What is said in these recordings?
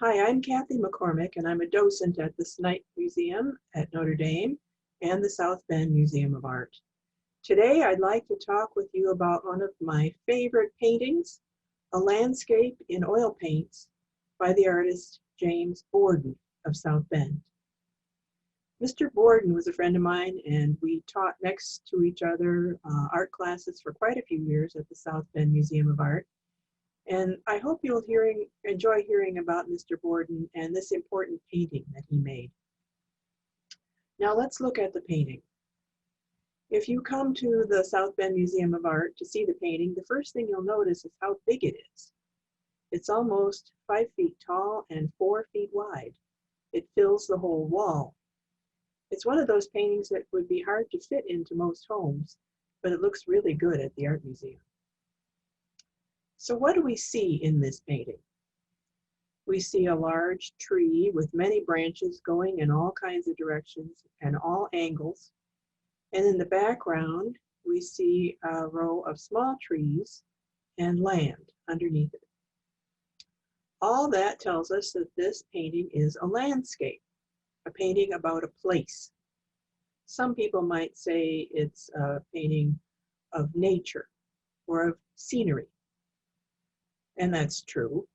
Hi, I'm Kathy McCormick, and I'm a docent at the Snipe Museum at Notre Dame and the South Bend Museum of Art. Today, I'd like to talk with you about one of my favorite paintings, a landscape in oil paints by the artist James Borden of South Bend. Mr. Borden was a friend of mine, and we taught next to each other art classes for quite a few years at the South Bend Museum of Art. And I hope you'll enjoy hearing about Mr. Borden and this important painting that he made. Now let's look at the painting. If you come to the South Bend Museum of Art to see the painting, the first thing you'll notice is how big it is. It's almost 5 feet tall and 4 feet wide. It fills the whole wall. It's one of those paintings that would be hard to fit into most homes, but it looks really good at the art museum. So what do we see in this painting? We see a large tree with many branches going in all kinds of directions and all angles. And in the background, we see a row of small trees and land underneath it. All that tells us that this painting is a landscape, a painting about a place. Some people might say it's a painting of nature or of scenery. And that's true,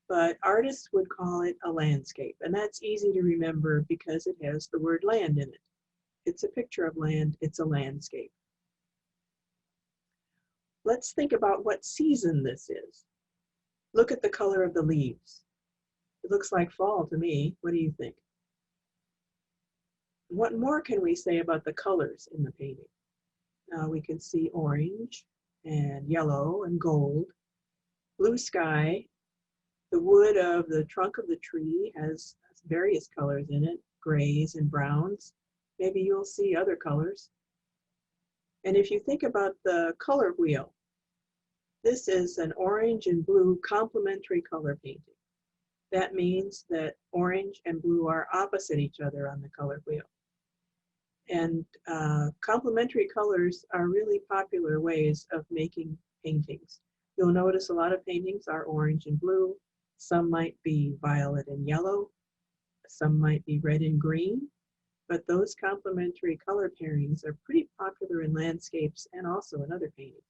but artists would call it a landscape, and that's easy to remember because it has the word land in it. It's a picture of land, it's a landscape. Let's think about what season this is. Look at the color of the leaves. It looks like fall to me. What do you think? What more can we say about the colors in the painting? We can see orange and yellow and gold. Blue sky. The wood of the trunk of the tree has various colors in it, grays and browns. Maybe you'll see other colors. And if you think about the color wheel, this is an orange and blue complementary color painting. That means that orange and blue are opposite each other on the color wheel. And complementary colors are really popular ways of making paintings. You'll notice a lot of paintings are orange and blue. Some might be violet and yellow. Some might be red and green. But those complementary color pairings are pretty popular in landscapes and also in other paintings.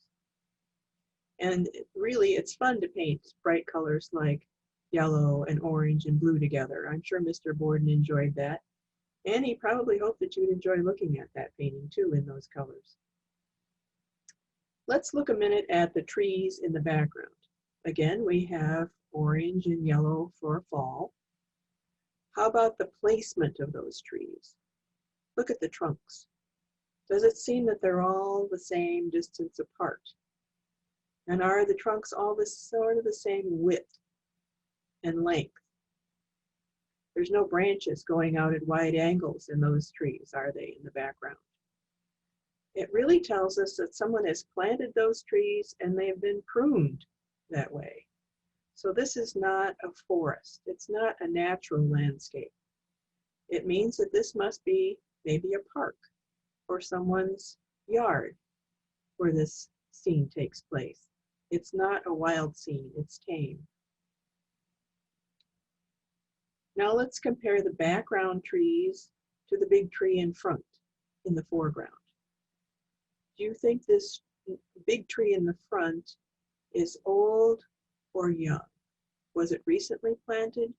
And really, it's fun to paint bright colors like yellow and orange and blue together. I'm sure Mr. Borden enjoyed that. And he probably hoped that you'd enjoy looking at that painting too in those colors. Let's look a minute at the trees in the background. Again, we have orange and yellow for fall. How about the placement of those trees? Look at the trunks. Does it seem that they're all the same distance apart? And are the trunks all sort of the same width and length? There's no branches going out at wide angles in those trees, are they, in the background? It really tells us that someone has planted those trees and they've been pruned that way. So this is not a forest. It's not a natural landscape. It means that this must be maybe a park or someone's yard where this scene takes place. It's not a wild scene, it's tame. Now let's compare the background trees to the big tree in front, in the foreground. Do you think this big tree in the front is old or young? Was it recently planted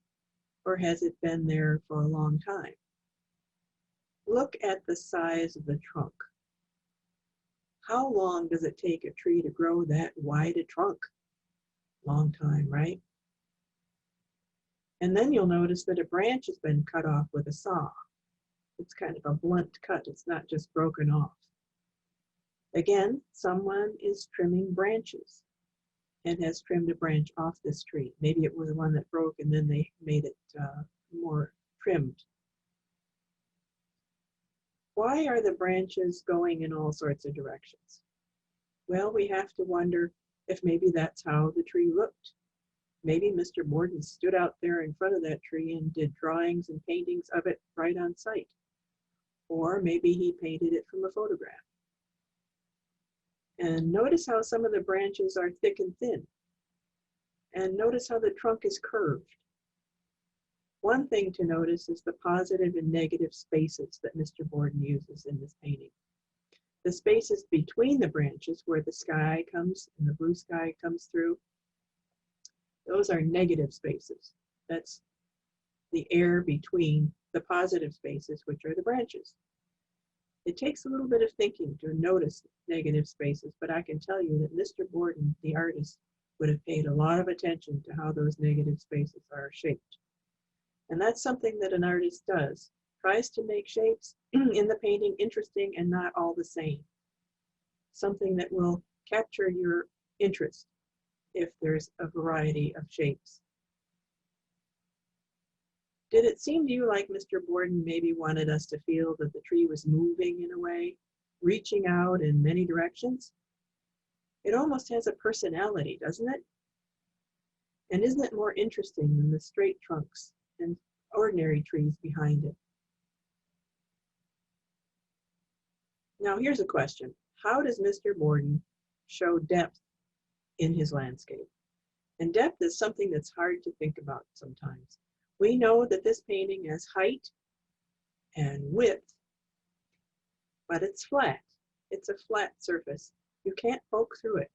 or has it been there for a long time? Look at the size of the trunk. How long does it take a tree to grow that wide a trunk? Long time, right? And then you'll notice that a branch has been cut off with a saw. It's kind of a blunt cut, it's not just broken off. Again, someone is trimming branches and has trimmed a branch off this tree. Maybe it was one that broke and then they made it more trimmed. Why are the branches going in all sorts of directions? Well, we have to wonder if maybe that's how the tree looked. Maybe Mr. Borden stood out there in front of that tree and did drawings and paintings of it right on site. Or maybe he painted it from a photograph. And notice how some of the branches are thick and thin. And notice how the trunk is curved. One thing to notice is the positive and negative spaces that Mr. Borden uses in this painting. The spaces between the branches where the sky comes and the blue sky comes through, those are negative spaces. That's the air between the positive spaces, which are the branches. It takes a little bit of thinking to notice negative spaces, but I can tell you that Mr. Borden, the artist, would have paid a lot of attention to how those negative spaces are shaped. And that's something that an artist does, tries to make shapes in the painting interesting and not all the same. Something that will capture your interest if there's a variety of shapes. Did it seem to you like Mr. Borden maybe wanted us to feel that the tree was moving in a way, reaching out in many directions? It almost has a personality, doesn't it? And isn't it more interesting than the straight trunks and ordinary trees behind it? Now here's a question. How does Mr. Borden show depth in his landscape? And depth is something that's hard to think about sometimes. We know that this painting has height and width, but it's flat. It's a flat surface. You can't poke through it.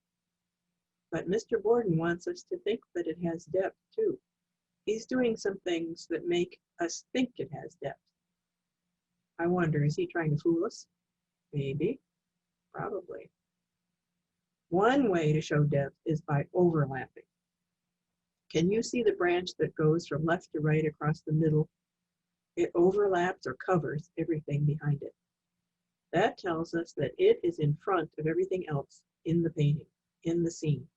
But Mr. Borden wants us to think that it has depth too. He's doing some things that make us think it has depth. I wonder, is he trying to fool us? Maybe, probably. One way to show depth is by overlapping. Can you see the branch that goes from left to right across the middle? It overlaps or covers everything behind it. That tells us that it is in front of everything else in the painting, in the scene.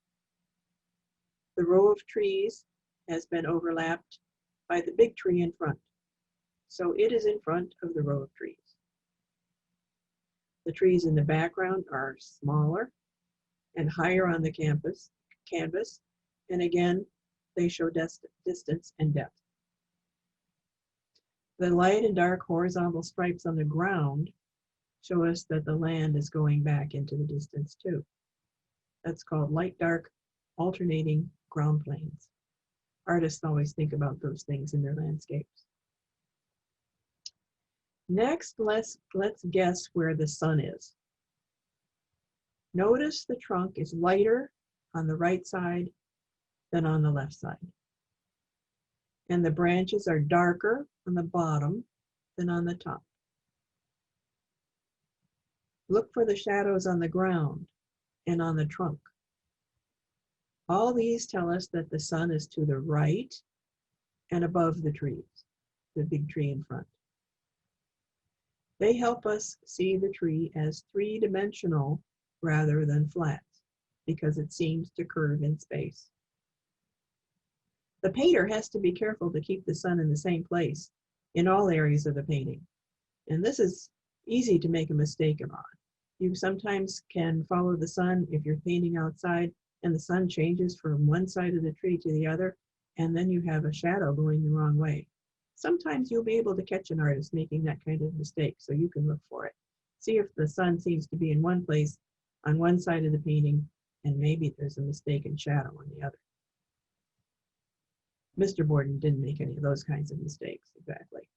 The row of trees has been overlapped by the big tree in front. So it is in front of the row of trees. The trees in the background are smaller and higher on the canvas, and again, they show distance and depth. The light and dark horizontal stripes on the ground show us that the land is going back into the distance too. That's called light-dark alternating ground planes. Artists always think about those things in their landscapes. Next, let's guess where the sun is. Notice the trunk is lighter on the right side than on the left side. And the branches are darker on the bottom than on the top. Look for the shadows on the ground and on the trunk. All these tell us that the sun is to the right and above the trees, the big tree in front. They help us see the tree as three-dimensional rather than flat, because it seems to curve in space. The painter has to be careful to keep the sun in the same place in all areas of the painting. And this is easy to make a mistake about. You sometimes can follow the sun if you're painting outside and the sun changes from one side of the tree to the other, and then you have a shadow going the wrong way. Sometimes you'll be able to catch an artist making that kind of mistake, so you can look for it. See if the sun seems to be in one place on one side of the painting, and maybe there's a mistaken shadow on the other. Mr. Borden didn't make any of those kinds of mistakes, exactly.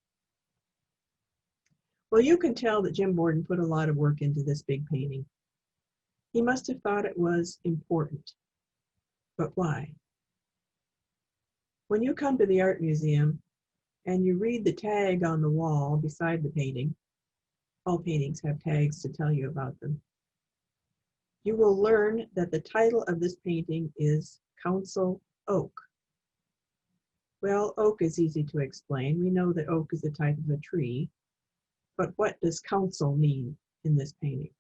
Well, you can tell that Jim Borden put a lot of work into this big painting. He must have thought it was important. But why? When you come to the art museum and you read the tag on the wall beside the painting, all paintings have tags to tell you about them, you will learn that the title of this painting is Council Oak. Well, oak is easy to explain. We know that oak is a type of a tree, but what does council mean in this painting?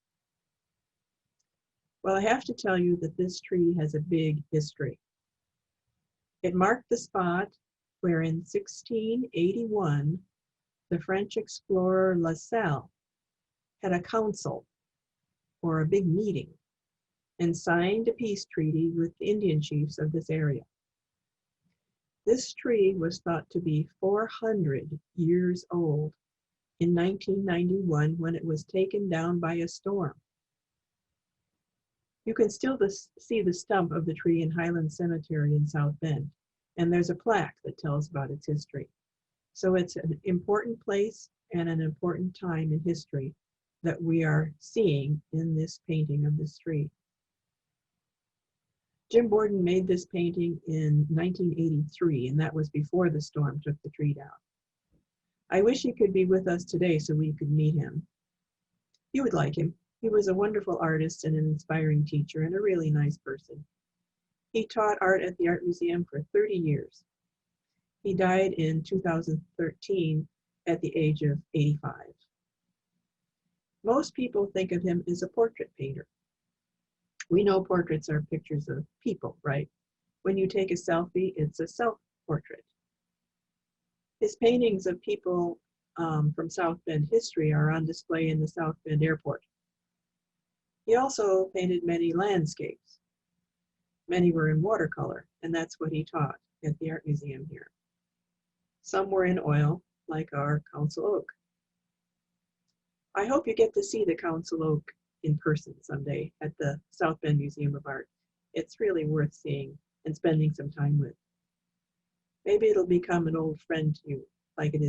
Well, I have to tell you that this tree has a big history. It marked the spot where in 1681, the French explorer La Salle had a council, or a big meeting, and signed a peace treaty with the Indian chiefs of this area. This tree was thought to be 400 years old in 1991 when it was taken down by a storm. You can still see the stump of the tree in Highland Cemetery in South Bend, and there's a plaque that tells about its history. So it's an important place and an important time in history that we are seeing in this painting of this tree. Jim Borden made this painting in 1983, and that was before the storm took the tree down. I wish he could be with us today so we could meet him. You would like him. He was a wonderful artist and an inspiring teacher and a really nice person. He taught art at the Art Museum for 30 years. He died in 2013 at the age of 85. Most people think of him as a portrait painter. We know portraits are pictures of people, right? When you take a selfie, it's a self-portrait. His paintings of people from South Bend history are on display in the South Bend Airport. He also painted many landscapes. Many were in watercolor, and that's what he taught at the Art Museum here. Some were in oil, like our council oak. I hope you get to see the council oak in person someday at the South Bend Museum of Art. It's really worth seeing and spending some time with. Maybe it'll become an old friend to you, like it is